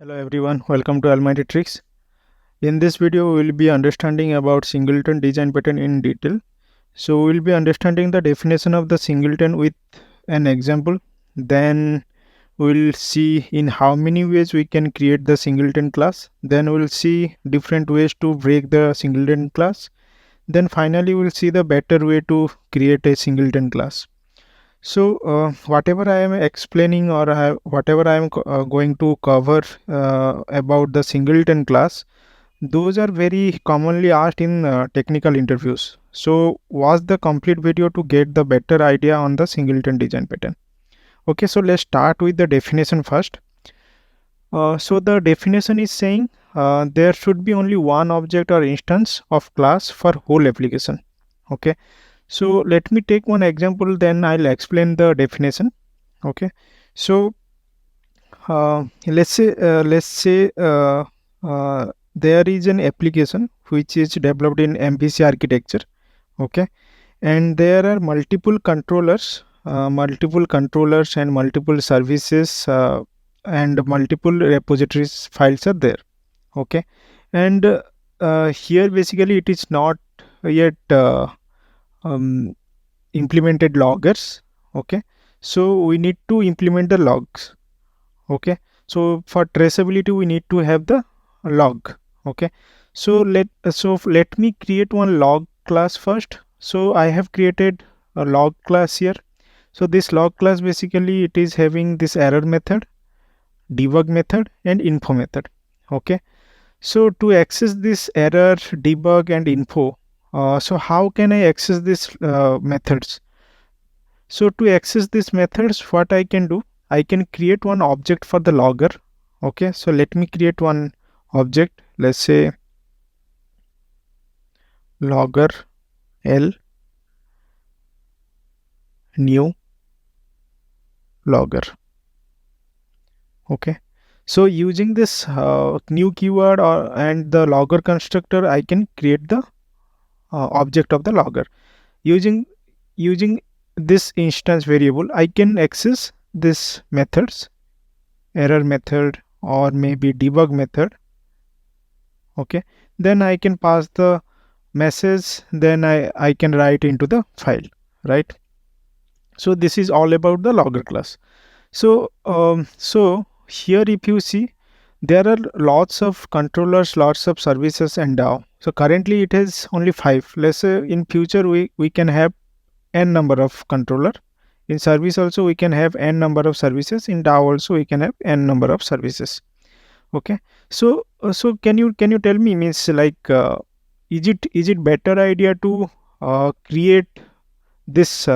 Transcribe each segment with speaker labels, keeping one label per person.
Speaker 1: Hello everyone, welcome to Almighty Tricks. In this video, we will be understanding about singleton design pattern in detail. So we will be understanding the definition of the singleton with an example. Then we will see in how many ways we can create the singleton class. Then we will see different ways to break the singleton class. Then finally we will see the better way to create a singleton class. So whatever I am explaining or whatever I am going to cover about the singleton class, those are very commonly asked in technical interviews. So watch the complete video to get the better idea on the singleton design pattern. Okay, so let's start with the definition first. So the definition is saying there should be only one object or instance of class for whole application. Okay, so let me take one example, then I'll explain the definition. Okay, so let's say there is an application which is developed in MVC architecture. Okay, and there are multiple controllers and multiple services and multiple repositories files are there. Okay, and here basically it is not yet um, implemented loggers. Okay, so we need to implement the logs. Okay, so for traceability we need to have the log. Okay, so let me create one log class first. So I have created a log class here. So this log class basically it is having this error method, debug method and info method. Okay, so to access this error, debug and info, so how can I access this methods? So to access these methods, what I can do, I can create one object for the logger. Okay, so let me create one object. Let's say logger L new logger. Okay, so using this new keyword and the logger constructor, I can create the object of the logger. Using this instance variable, I can access this methods, error method or maybe debug method. Okay, then I can pass the message, then I can write into the file, right? So this is all about the logger class. So here if you see, there are lots of controllers, lots of services and DAO. So currently it has only 5. Let's say in future we can have n number of controller. In service also we can have n number of services. In DAO also we can have n number of services. Okay, so can you tell me, means like is it better idea to create this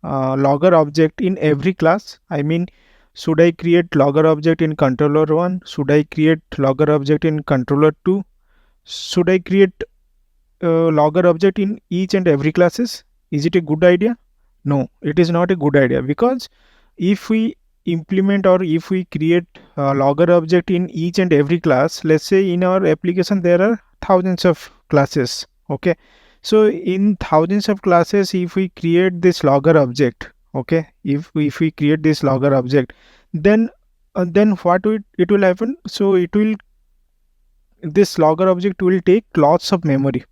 Speaker 1: logger object in every class? I mean, should I create logger object in controller 1? Should I create logger object in controller 2? Should I create logger object in each and every classes? Is it a good idea? No, it is not a good idea, because if we implement or if we create a logger object in each and every class, let's say in our application there are thousands of classes. Okay, so in thousands of classes, if we create this logger object, okay, if we create this logger object, then what it will happen? So this logger object will take lots of memory.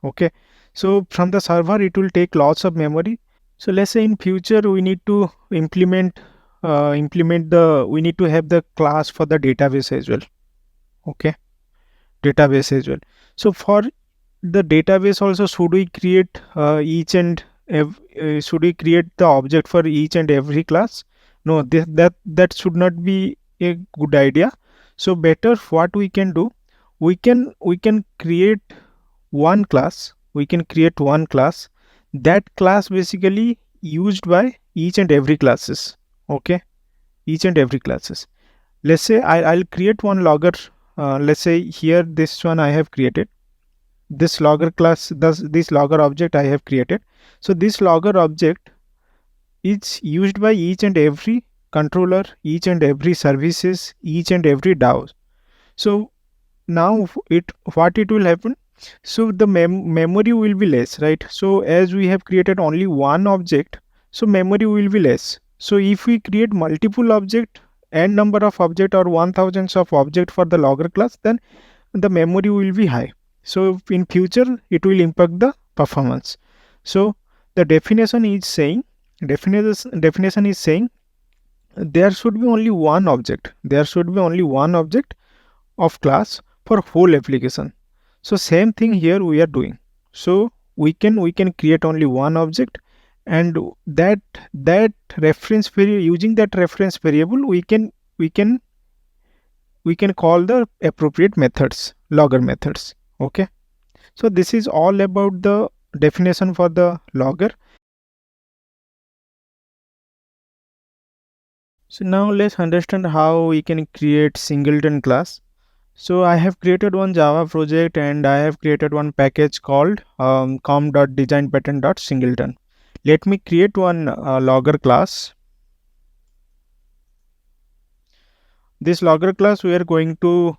Speaker 1: Okay, so from the server it will take lots of memory. So let's say in future we need to implement we need to have the class for the database as well. Okay, database as well. So for the database also, should we create should we create the object for each and every class? No, that should not be a good idea. So better what we can do, we can create one class. We can create one class. That class basically used by each and every classes. Okay, each and every classes. Let's say I'll create one logger. Let's say here this one I have created. This logger class, this logger object I have created. So this logger object is used by each and every controller, each and every services, each and every DAO. So now what it will happen, so the memory will be less, right? So as we have created only one object, so memory will be less. So if we create multiple object n number of object or 1000s of object for the logger class, then the memory will be high. So in future it will impact the performance. So the definition is saying there should be only one object. There should be only one object of class for whole application. So same thing here we are doing. So we can create only one object, and that reference variable, using that reference variable, we can we can call the appropriate methods, logger methods. Okay, so this is all about the definition for the logger. So now let's understand how we can create singleton class. So I have created one Java project and I have created one package called com.designpattern.singleton. Let me create one logger class. This logger class we are going to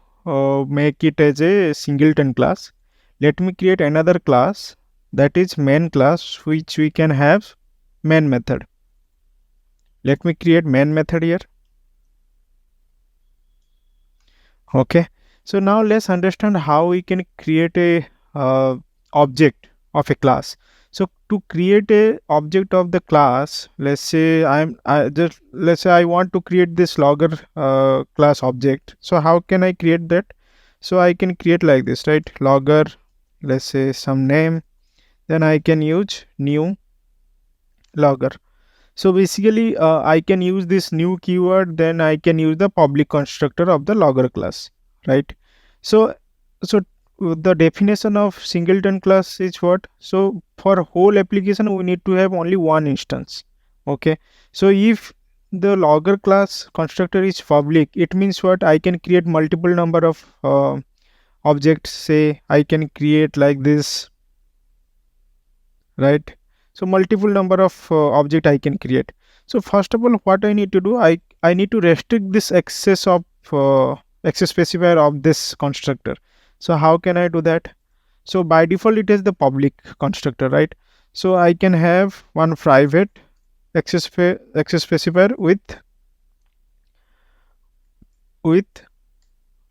Speaker 1: make it as a singleton class. Let me create another class, that is main class, which we can have main method. Let me create main method here. Okay, so now let's understand how we can create a object of a class. So to create a object of the class, let's say let's say I want to create this logger class object. So how can I create that? So I can create like this, right? Logger, let's say some name, then I can use new logger. So basically I can use this new keyword, then I can use the public constructor of the logger class, right? So so the definition of singleton class is what? So for whole application we need to have only one instance. Okay, so if the logger class constructor is public, it means what? I can create multiple number of objects. Say I can create like this, right? So multiple number of object I can create. So first of all, what I need to do, I need to restrict this access of access specifier of this constructor. So how can I do that? So by default it is the public constructor, right? So I can have one private access specifier with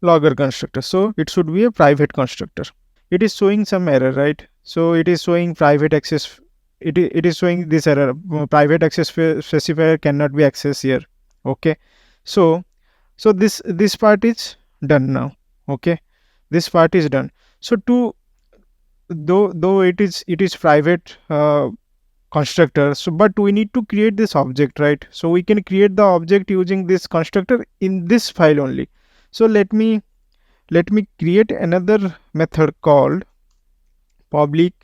Speaker 1: logger constructor. So it should be a private constructor. It is showing some error, right? So it is showing private access, it is showing this error, private access specifier cannot be accessed here. Okay, so this part is done now. Okay, this part is done. So to though it is private constructor, so but we need to create this object, right? So we can create the object using this constructor in this file only. So let me create another method called public.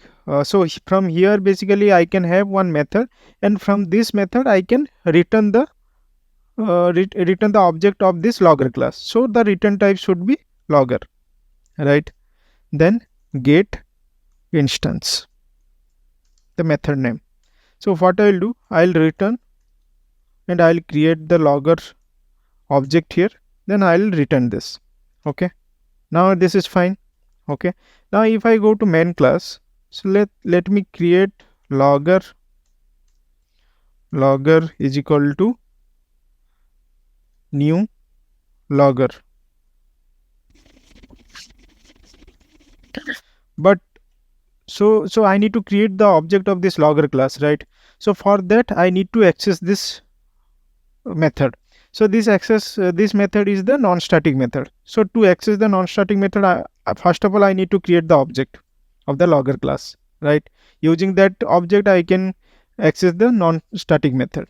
Speaker 1: So from here basically I can have one method, and from this method I can return the return the object of this logger class. So the return type should be logger, right? Then get instance, the method name. So what I'll do, I'll return and I'll create the logger object here, then I'll return this. Okay, now this is fine. Okay, now if I go to main class, so let me create logger is equal to new logger. But so I need to create the object of this logger class, right? So for that I need to access this method. So this method is the non-static method. So to access the non-static method, first of all I need to create the object of the logger class, right? Using that object I can access the non-static method.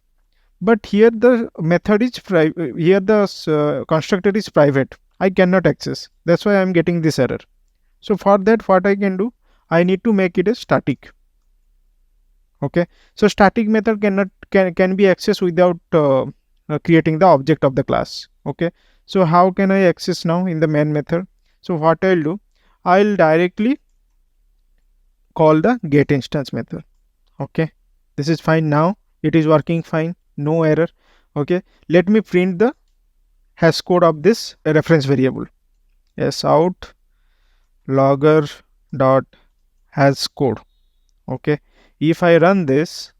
Speaker 1: But here the method is private, here the constructor is private, I cannot access. That's why I am getting this error. So for that what I can do, I need to make it a static. Okay, so static method can be accessed without creating the object of the class. Okay, so how can I access now in the main method? So what I'll do, I'll directly call the get instance method. Okay, this is fine. Now it is working fine, no error. Okay, let me print the hash code of this reference variable. Yes, out logger dot hash code. Okay, if I run this,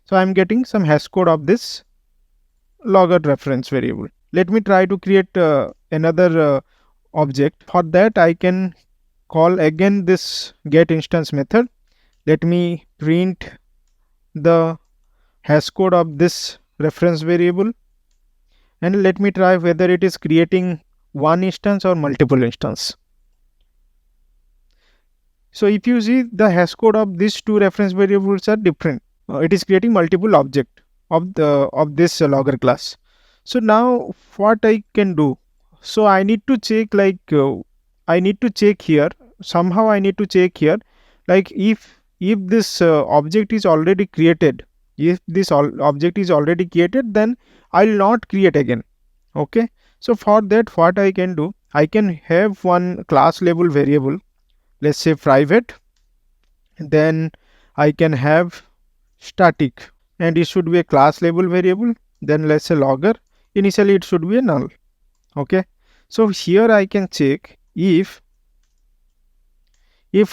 Speaker 1: so I'm getting some hash code of this logger reference variable. Let me try to create another object. For that I can call again this get instance method. Let me print the hash code of this reference variable, and let me try whether it is creating one instance or multiple instance. So if you see, the hash code of these two reference variables are different. It is creating multiple object of this logger class. So now what I can do? So I need to check, like I need to check here. Somehow I need to check here, like if this object is already created. If this object is already created, then I'll not create again. Okay. So for that, what I can do? I can have one class level variable. Let's say private. Then I can have static, and it should be a class label variable. Then let's say logger. Initially it should be a null. Okay. So here I can check if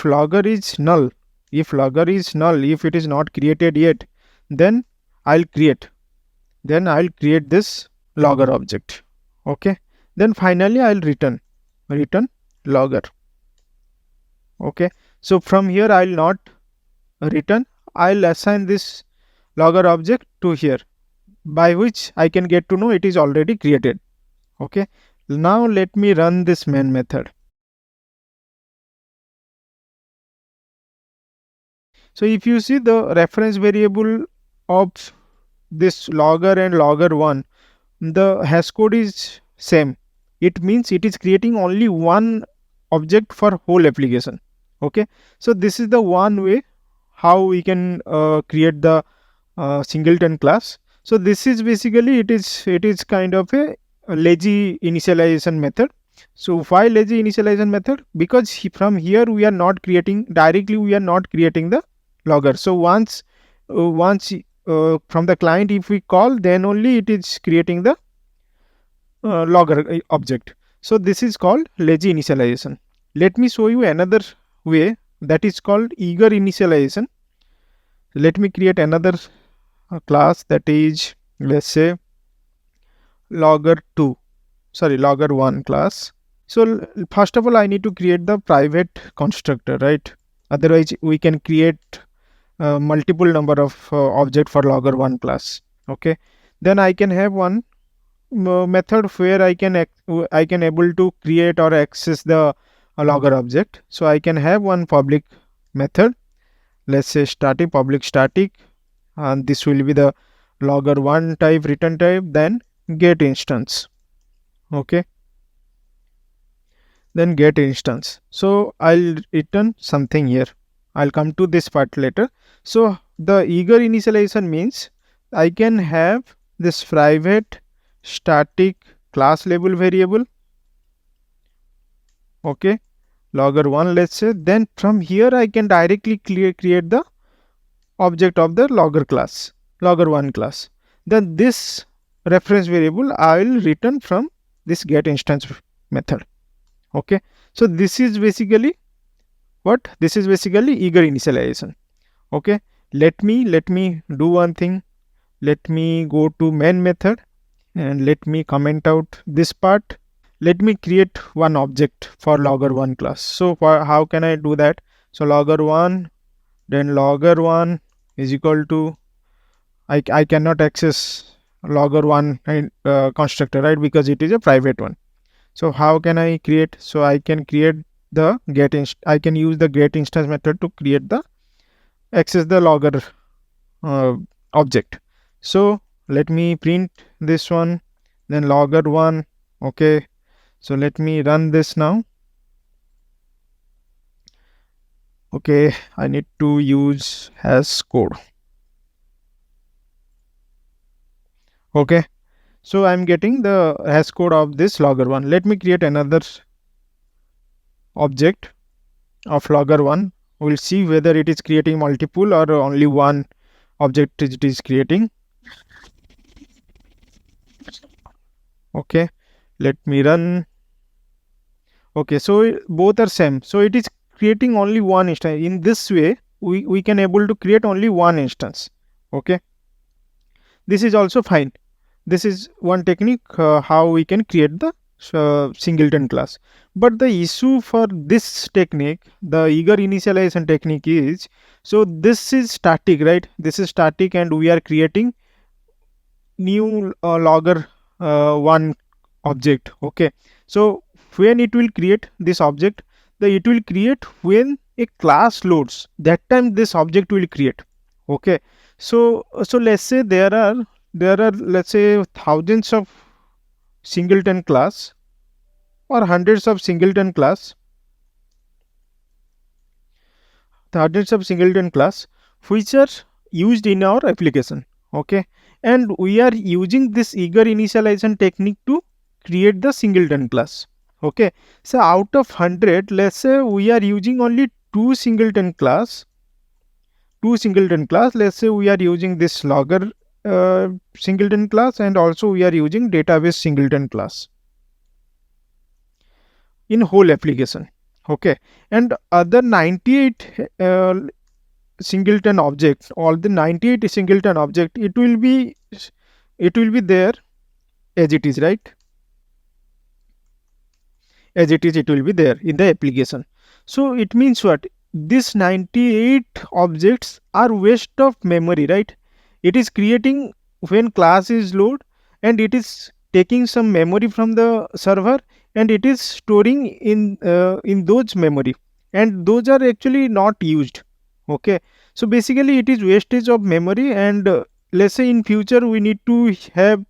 Speaker 1: logger is null. If logger is null, if it is not created yet, then I'll create this logger object. Okay. Then finally I'll return logger. Okay. So from here I'll not return, I'll assign this logger object to here, by which I can get to know it is already created. Okay. Now let me run this main method. So if you see, the reference variable of this logger and logger1, the hash code is same. It means it is creating only one object for whole application. Okay. So this is the one way how we can create the singleton class. So this is basically, it is kind of a lazy initialization method. So why lazy initialization method? Because from here we are not creating directly, we are not creating the logger. So once from the client, if we call, then only it is creating the logger object. So this is called lazy initialization. Let me show you another way, that is called eager initialization. Let me create another class, that is, let's say, logger1 class. So first of all, I need to create the private constructor, right? Otherwise we can create multiple number of object for logger1 class. Okay. Then I can have one method where I can able to create or access the logger object. So I can have one public method, let's say static, public static, and this will be the logger1 type return type, then get instance. Okay. Then get instance. So I'll return something here. I'll come to this part later. So the eager initialization means I can have this private static class label variable. Okay. Logger1, let's say. Then from here I can directly create the object of the logger1 class. Then this reference variable I will return from this get instance method. Okay. So this is basically what? This is basically eager initialization. Okay. Let me do one thing. Let me go to main method and let me comment out this part. Let me create one object for logger1 class. So how can I do that? So logger1, then logger1 is equal to, I cannot access logger1 constructor, right? Because it is a private one. So how can I create? So I can create the I can use the get instance method to create the access the logger object. So let me print this one, then logger1. Okay. So let me run this now. Okay. I need to use hash code. Okay. So I'm getting the hash code of this logger1. Let me create another object of logger1. We'll see whether it is creating multiple or only one object it is creating. Okay. Let me run. Okay. So both are same. So it is creating only one instance. In this way, we can able to create only one instance. Okay. This is also fine. This is one technique how we can create the singleton class. But the issue for this technique, the eager initialization technique, is so this is static, right? This is static and we are creating new logger one object. Okay, so when it will create this object, it will create when a class loads, that time this object will create. Okay, so let's say there are let's say thousands of singleton class or hundreds of singleton class, hundreds of singleton class which are used in our application. Okay, and we are using this eager initialization technique to create the singleton class. Okay, so out of 100, let's say we are using only two singleton class. Let's say we are using this logger singleton class, and also we are using database singleton class in whole application. Okay, and other 98 singleton objects, all the 98 singleton object, it will be there as it is, right? As it is, it will be there in the application. So it means what? This 98 objects are waste of memory, right? It is creating when class is load, and it is taking some memory from the server, and it is storing in those memory, and those are actually not used. Okay, so basically it is wastage of memory, and let's say in future we need to have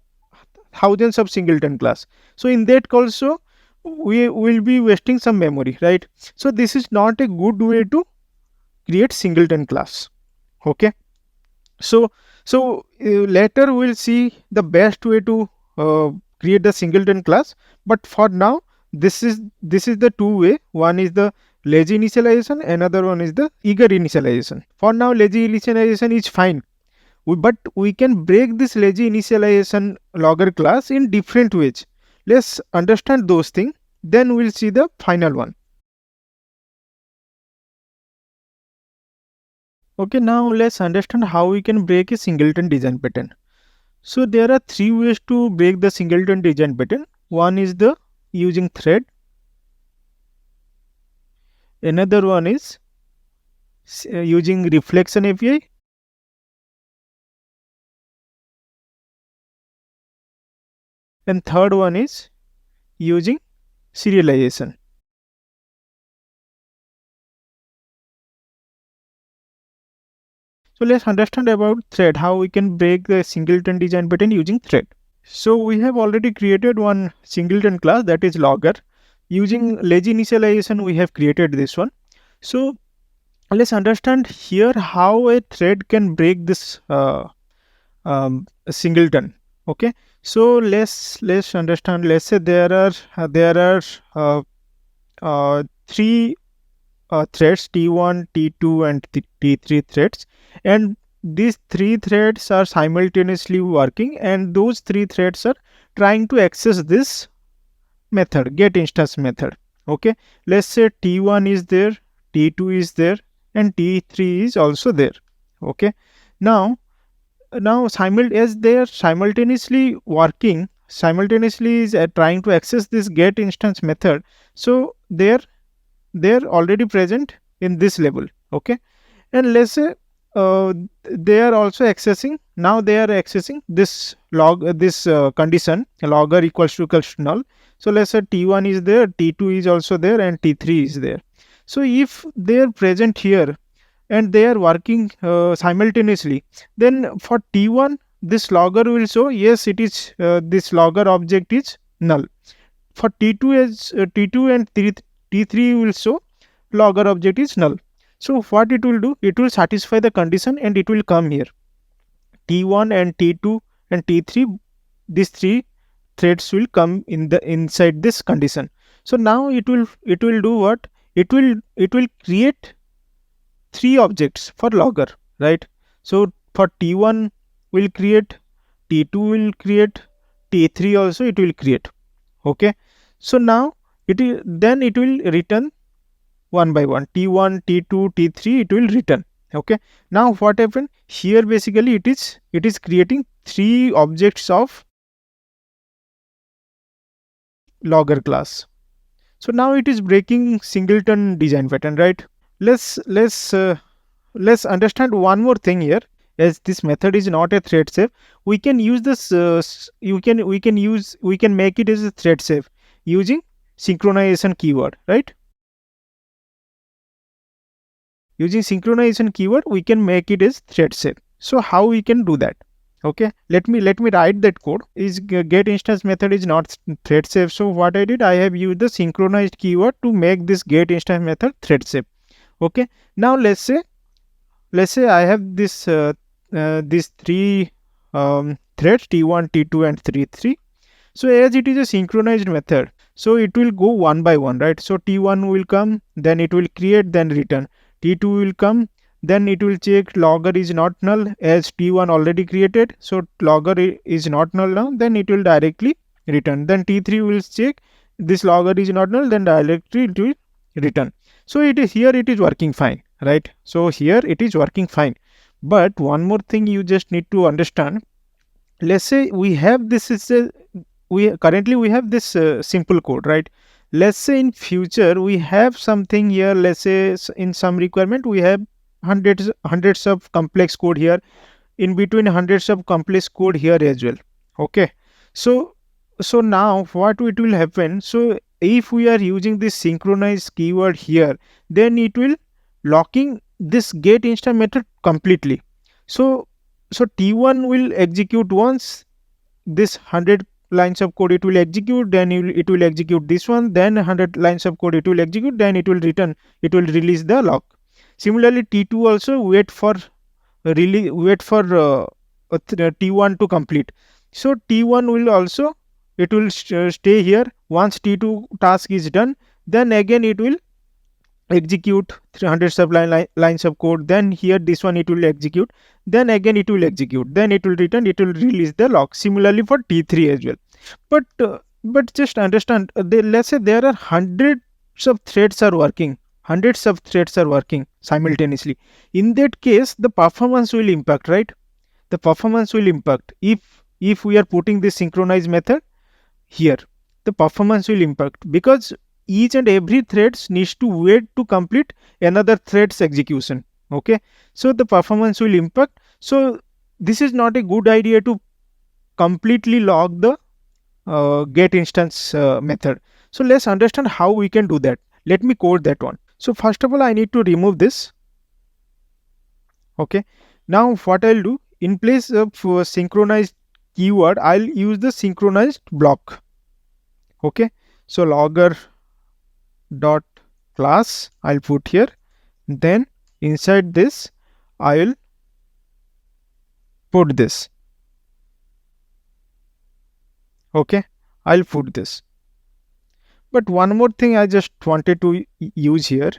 Speaker 1: thousands of singleton class. So in that also we will be wasting some memory, right? So this is not a good way to create singleton class. Okay, so later we'll see the best way to create the singleton class, but for now this is the two way. One is the lazy initialization, another one is the eager initialization. For now lazy initialization is fine, but we can break this lazy initialization logger class in different ways. Let's understand those things, then we'll see the final one. Okay, now let's understand how we can break a singleton design pattern. So there are three ways to break the singleton design pattern. One is the using thread, another one is using reflection API, and third one is using serialization. So let's understand about thread, how we can break the singleton design pattern using thread. So we have already created one singleton class, that is logger. Using lazy initialization we have created this one. So let's understand here how a thread can break this singleton. Okay, so let's understand. Let's say there are three threads, T1, T2 and T3 threads, and these three threads are simultaneously working, and those three threads are trying to access this method, get instance method. Okay, let's say T1 is there, T2 is there, and T3 is also there. Okay, now as they are simultaneously working, simultaneously is trying to access this get instance method, so they're already present in this level. Okay, and let's say they are also accessing, now they are accessing this this condition logger equals to null. So let's say T1 is there, T2 is also there, and T3 is there. So if they are present here and they are working simultaneously, then for T1 this logger will show yes, it is this logger object is null. For T2 as T2 and T3 will show logger object is null. So what it will do, it will satisfy the condition and it will come here. T1 and T2 and T3, these three threads will come in the inside this condition. So now it will do what? It will create three objects for logger, right? So for T1 will create, T2 will create, T3 also it will create. Okay, so now then it will return one by one, T1, T2, T3, it will return. Okay, now what happened here, basically it is creating three objects of logger class. So now it is breaking singleton design pattern, right? Let's understand one more thing here. As this method is not a thread safe, we can use this. We can make it as a thread safe using synchronization keyword, right? Using synchronization keyword, we can make it as thread safe. So how we can do that? Okay, let me write that code. Is get instance method is not thread safe. So what I did, I have used the synchronized keyword to make this get instance method thread safe. Okay, now let's say I have these three threads T1, T2 and T3. So as it is a synchronized method, so it will go one by one, right? So T1 will come, then it will create, then return. T2 will come, then it will check logger is not null as T1 already created. So logger is not null now, then it will directly return. Then T3 will check this logger is not null, then directly it will return. So it is here, it is working fine, right? So here it is working fine. But one more thing you just need to understand. Let's say we have this is a we currently we have this simple code, right? Let's say in future we have something here. Let's say in some requirement we have hundreds of complex code here, in between hundreds of complex code here as well. Okay, so now what it will happen, so if we are using this synchronized keyword here, then it will locking this get instant method completely. So T1 will execute once this 100 lines of code, it will execute, then it will execute this one, then 100 lines of code it will execute, then it will return, it will release the lock. Similarly T2 also wait for T1 to complete. So T1 will also, it will stay here. Once T2 task is done, then again it will execute 300 lines of code, then here this one it will execute, then again it will execute, then it will return, it will release the lock. Similarly for T3 as well. But just understand, let's say there are hundreds of threads are working, simultaneously. In that case the performance will impact, right? The performance will impact if we are putting this synchronized method here. The performance will impact because each and every threads needs to wait to complete another thread's execution. Okay, so the performance will impact. So this is not a good idea to completely log the get instance method. So let's understand how we can do that. Let me code that one. So first of all I need to remove this. Okay, now what I'll do, in place of synchronized keyword, I'll use the synchronized block. Okay, so logger dot class I'll put here, then inside this I'll put this. Okay, I'll put this. But one more thing I just wanted to use here.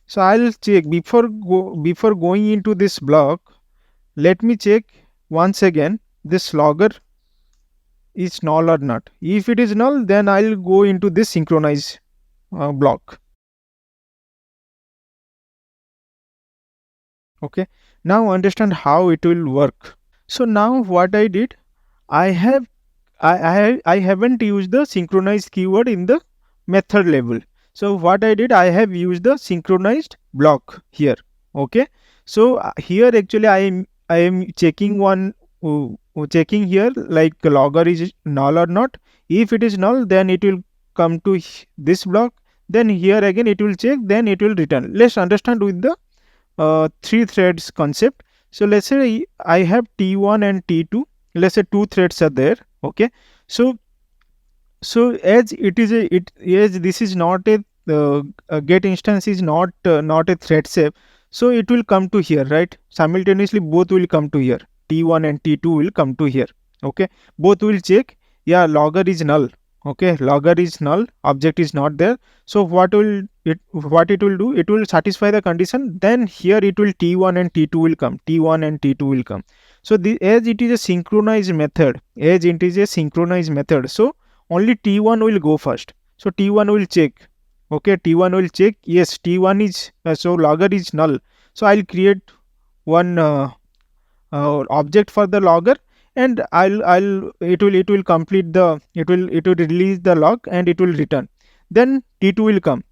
Speaker 1: So I'll check before going into this block. Let me check once again this logger is null or not. If it is null, then I'll go into this synchronize block. Okay, now understand how it will work. So now what I did, I haven't used the synchronized keyword in the method level. So what I did, I have used the synchronized block here. Okay, so here actually I am checking checking here like logger is null or not. If it is null, then it will come to this block, then here again it will check, then it will return. Let's understand with the three threads concept. So let's say I have T1 and T2. Let's say two threads are there. Okay, so as it is as this is not a get instance is not a thread safe, so it will come to here, right? Simultaneously both will come to here. T1 and T2 will come to here. Okay, both will check, yeah, logger is null. Okay, logger is null, object is not there. So what it will do, it will satisfy the condition, then here it will T1 and T2 will come, T1 and T2 will come. So as it is a synchronized method, so only T1 will go first. So T1 will check. Okay, T1 will check, yes, T1 is so logger is null. So I'll create one object for the logger, and it will complete the, it will release the log and it will return. Then T2 will come.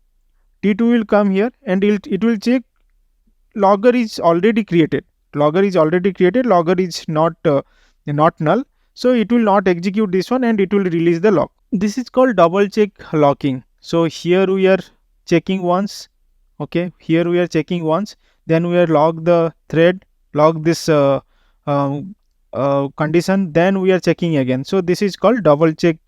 Speaker 1: T2 will come here and it will check logger is already created. Logger is already created. Logger is not null. So it will not execute this one and it will release the log. This is called double check locking. So here we are checking once. Okay, here we are checking once. Then we are log the thread, log this um, condition. Then we are checking again. So this is called double check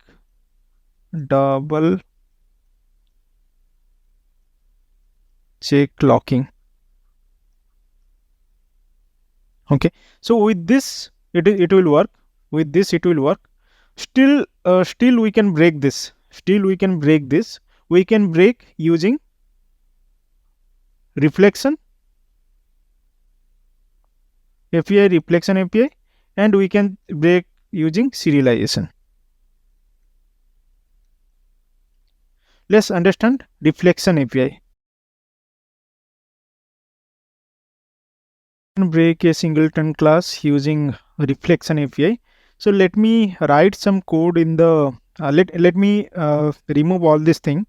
Speaker 1: locking. Okay, so with this it will work. With this it will work. Still we can break this. Still we can break this. We can break using reflection API, reflection API, and we can break using serialization. Let's understand reflection API. Break a singleton class using reflection API. So let me write some code in the let me remove all this thing.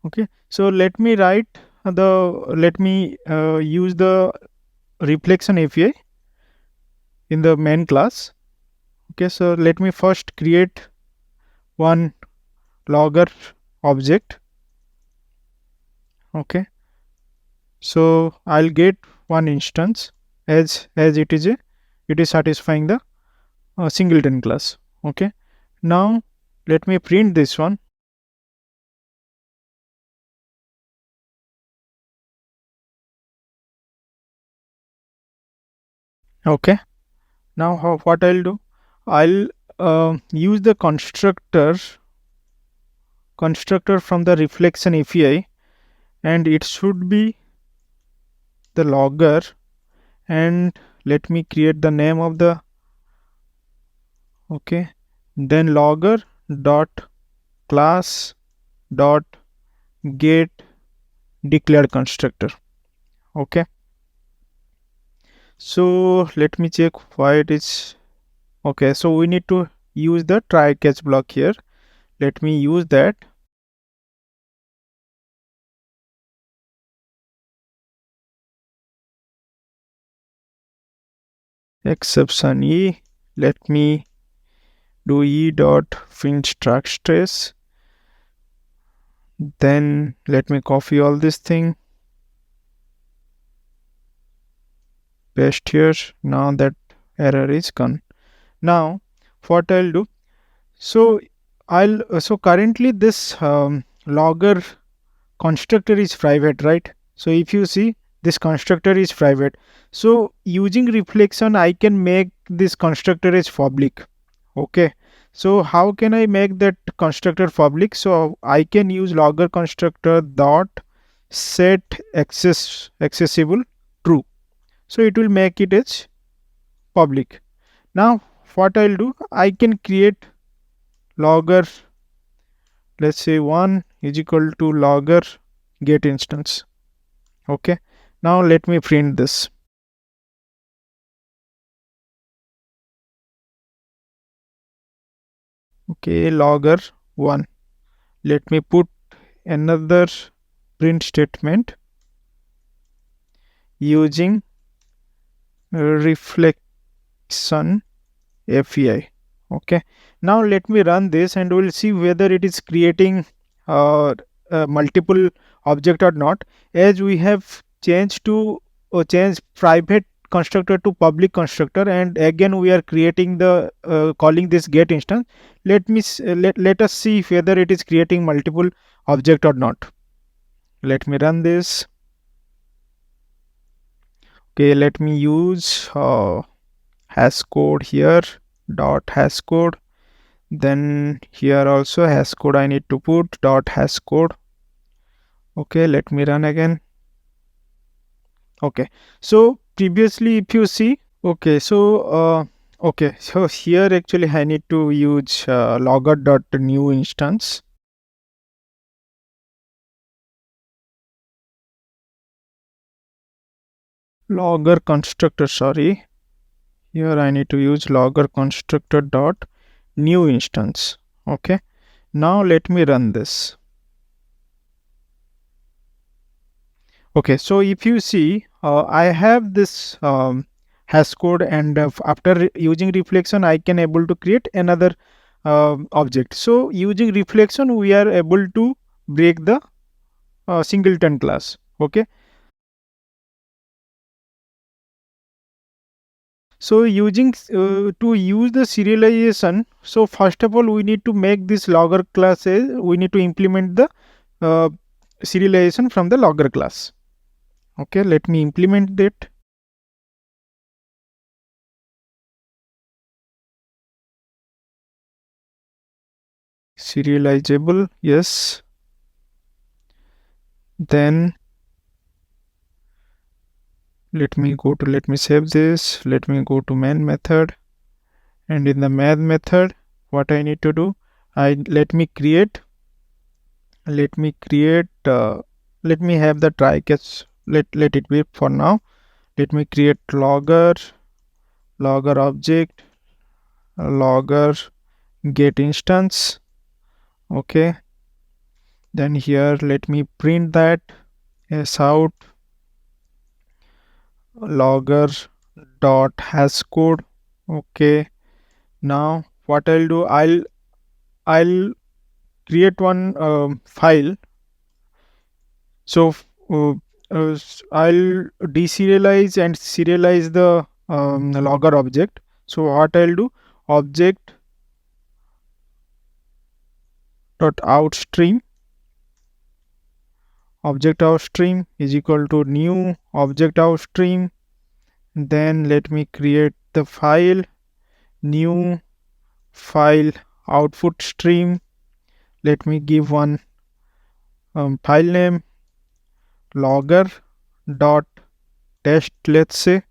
Speaker 1: Okay, so let me write let me use the reflection API in the main class. Okay, so let me first create one logger object. Okay, so I'll get one instance as it is satisfying the singleton class. Okay, now let me print this one. Okay, now what I'll do, I'll use the constructor from the reflection API, and it should be the logger, and let me create the name of the, okay, then logger dot class dot get declared constructor. Okay, so let me check why it is. Okay, so we need to use the try catch block here. Let me use that. Exception e, let me do e dot fin struct stress. Then let me copy all this thing, paste here. Now that error is gone. Now what I'll do, so so currently this logger constructor is private, right? So if you see, this constructor is private. So using reflection I can make this constructor as public. Okay, so how can I make that constructor public? So I can use logger constructor dot set accessible true. So it will make it as public. Now what I'll do, I can create logger, let's say 1 is equal to logger get instance. Okay, now let me print this. Okay, logger 1. Let me put another print statement using reflection API. Okay, now let me run this and we'll see whether it is creating multiple object or not, as we have changed to change private constructor to public constructor, and again we are creating the calling this get instance. Let us see whether it is creating multiple object or not. Let me run this. Okay, let me use hash code here, dot hash code. Then here also hash code I need to put, dot hash code. Okay, let me run again. Okay, so previously if you see, okay, so here actually I need to use logger dot new instance. Logger constructor, sorry. Here I need to use logger constructor dot new instance. Okay, now let me run this. Okay, so if you see, I have this hash code, and after using reflection I can able to create another object. So using reflection we are able to break the singleton class. Okay, so using to use the serialization, so first of all we need to make this logger class, we need to implement the uh, serialization from the logger class. Okay, let me implement it. Serializable, yes. Then let me save this. Let me go to main method, and in the main method what I need to do, I let me create let me have the try catch. Let it be for now. Let me create logger object, logger get instance. Okay, then here let me print that as out logger dot hash code. Okay, now what I'll do, I'll create one file. So I'll deserialize and serialize the logger object. So what I'll do, object dot outstream, object outstream is equal to new object outstream. Then let me create the file, new file output stream. Let me give one file name, logger dot test, let's say.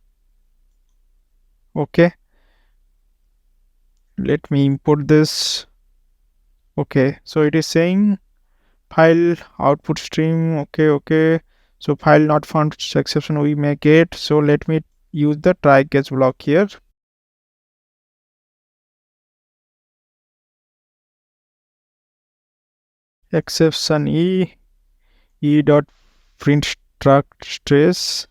Speaker 1: Okay, let me import this. Okay, so it is saying file output stream. Okay, okay, so file not found exception we may get. So let me use the try catch block here. Exception e dot print struct trace.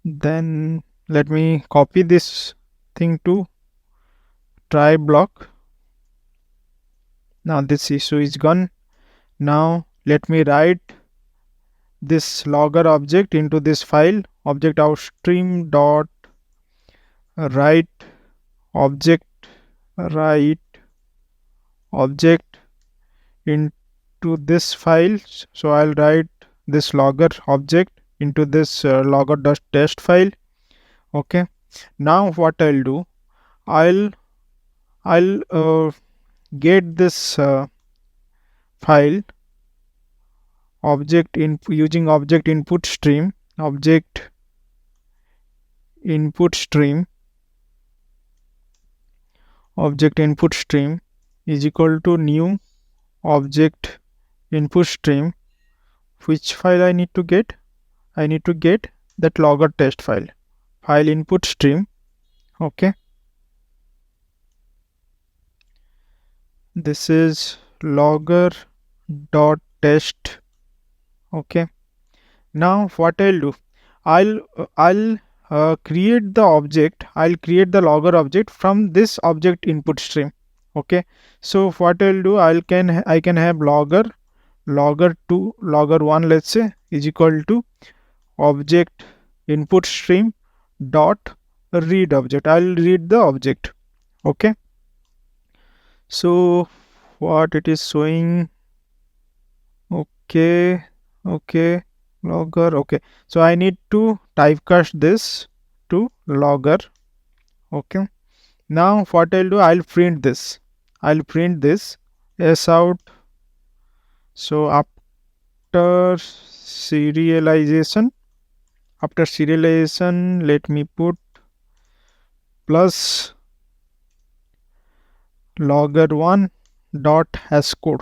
Speaker 1: Then let me copy this thing to try block. Now this issue is gone. Now let me write this logger object into this file, object outstream dot write object, write object into this file. So I'll write this logger object into this logger dot test file. Okay, now what I'll do, I'll get this file object in using object input stream, object input stream, object input stream is equal to new object input stream. Which file I need to get? I need to get that logger test file, file input stream. Okay, this is logger dot test. Okay, now what I'll do, I'll create the object, I'll create the logger object from this object input stream. Okay, so what I'll do, I can have logger 2 logger 1, let's say, is equal to object input stream dot read object. I'll read the object. Okay, so what it is showing, okay, okay, logger. Okay, so I need to typecast this to logger. Okay, now what I'll do, I'll print this s out. So serialization after serialization let me put plus logger 1 dot hash code.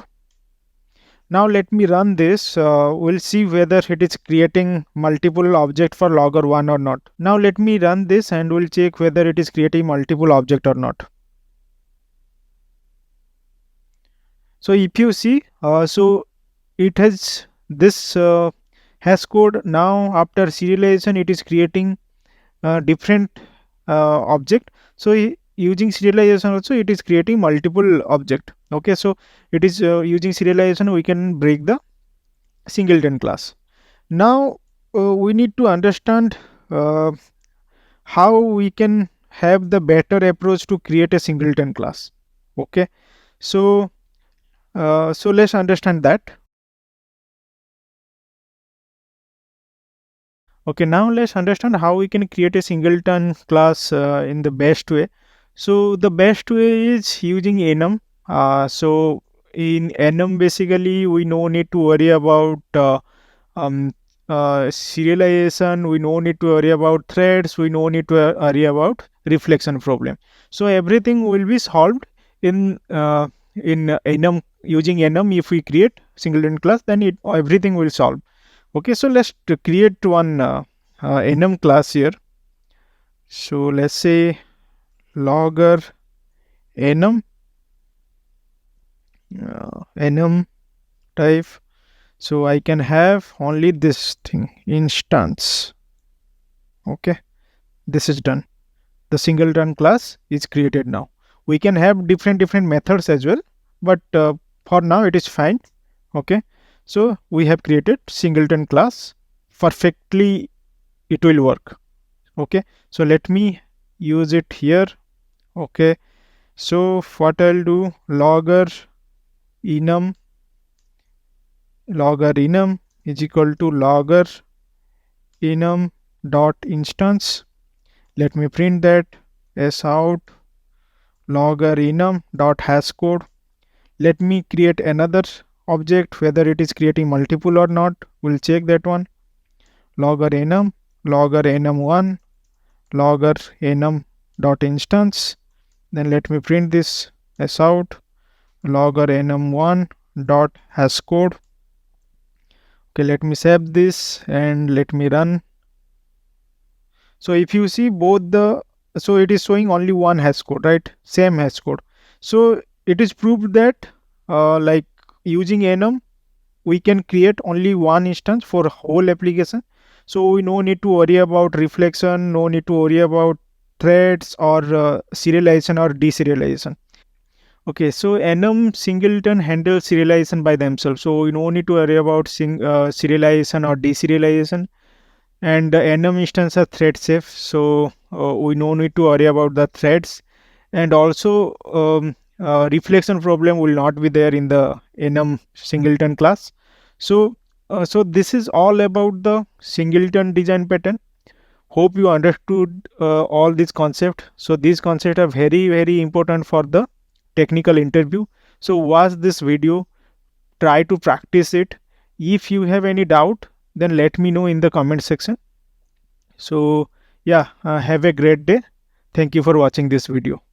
Speaker 1: Now let me run this. We'll see whether it is creating multiple object for logger 1 or not. Now let me run this and we'll check whether it is creating multiple object or not. So if you see, so it has this hash code. Now after serialization, it is creating different object. So using serialization also, it is creating multiple object. Okay, so it is using serialization, we can break the singleton class. Now we need to understand uh, how we can have the better approach to create a singleton class. Okay, so so let's understand that. Okay, now let's understand how we can create a singleton class in the best way. So the best way is using enum. So in enum, basically we no need to worry about um, serialization. We no need to worry about threads. We no need to worry about reflection problem. So everything will be solved in enum. Using enum, if we create singleton class, then it everything will solve. Okay, so let's create one enum class here. So let's say logger enum, enum type. So I can have only this thing, instance. Okay, this is done. The singleton class is created now. We can have different methods as well, but for now it is fine. Okay, so we have created singleton class perfectly. It will work. Okay, so let me use it here. Okay, so what I'll do, enum logger enum is equal to logger enum dot instance. Let me print that as out logger enum dot hash code. Let me create another object, whether it is creating multiple or not. We'll check that one. Logger enum1 logger enum dot instance. Then let me print this as out logger enum1 dot hash code. Okay, let me save this and let me run. So if you see both the, so it is showing only one hash code, right? Same hash code. So it is proved that like using enum, we can create only one instance for whole application. So we no need to worry about reflection, no need to worry about threads or serialization or deserialization. Okay, so enum singleton handles serialization by themselves. So we no need to worry about serialization or deserialization. And the enum instance are thread safe, so we no need to worry about the threads. And also reflection problem will not be there in the enum singleton class. So so this is all about the singleton design pattern. Hope you understood all this concept. So these concepts are very important for the technical interview. So watch this video, try to practice it. If you have any doubt, then let me know in the comment section. So yeah, have a great day. Thank you for watching this video.